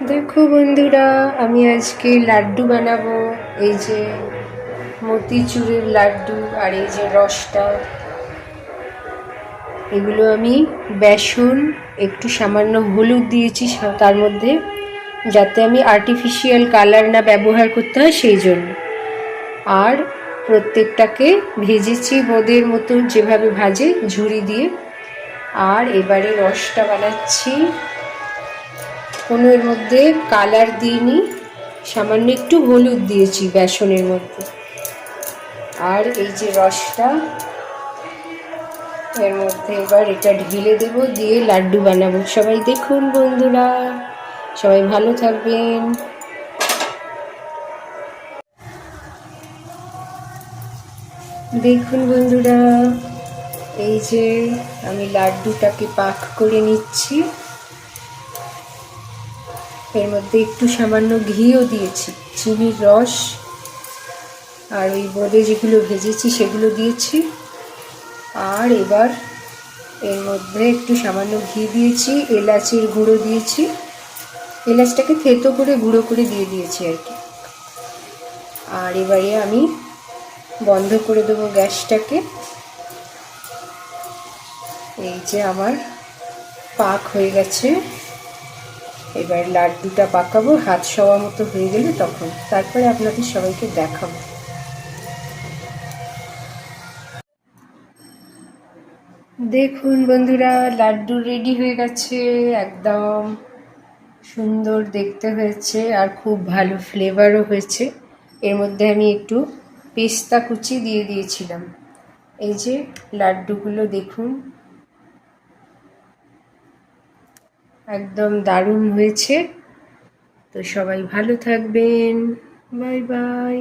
দেখো বন্ধুরা, আমি আজকে লাড্ডু বানাবো। এই যে মতিচুরের লাড্ডু, আর এই যে রসটা, এগুলো আমি বেসন একটু সামান্য হলুদ দিয়েছি তার মধ্যে, যাতে আমি আর্টিফিশিয়াল কালার না ব্যবহার করতে হয় সেই জন্য। আর প্রত্যেকটাকে ভেজেছি বোঁদের মতো, যেভাবে ভাজে ঝুড়ি দিয়ে। আর এবারে রসটা বানাচ্ছি। কোনো এর মধ্যে কালার দিইনি, সামান্য একটু হলুদ দিয়েছি বেসনের মধ্যে। আর এই যে রসটা, এর মধ্যে এবার এটা ঢেলে দেবো, দিয়ে লাড্ডু বানাবো। সবাই দেখুন বন্ধুরা, সবাই ভালো থাকবেন। দেখুন বন্ধুরা, এই যে আমি লাড্ডুটাকে পাক করে নিচ্ছি। এর মধ্যে একটু সামান্য ঘিও দিয়েছি, চিনির রস, আর ওই বোঁদে যেগুলো ভেজেছি সেগুলো দিয়েছি। আর এবার এর মধ্যে একটু সামান্য ঘি দিয়েছি, এলাচের গুঁড়ো দিয়েছি। এলাচটাকে থেতো করে গুঁড়ো করে দিয়ে দিয়েছি আর কি। আর এবারে আমি বন্ধ করে দেবো গ্যাসটাকে। এই যে আমার পাক হয়ে গেছে। এবার লাড্ডুটা পাকাবো, হাত সওয়া মতো হয়ে গেলে তখন, তারপরে আপনাদের সবাইকে দেখাবো। দেখুন বন্ধুরা, লাড্ডু রেডি হয়ে গেছে। একদম সুন্দর দেখতে হয়েছে, আর খুব ভালো ফ্লেভারও হয়েছে। এর মধ্যে আমি একটু পেস্তা কুচি দিয়ে দিয়েছিলাম। এই যে লাড্ডুগুলো দেখুন, একদম দারুণ হয়েছে। তো সবাই ভালো থাকবেন। Bye bye.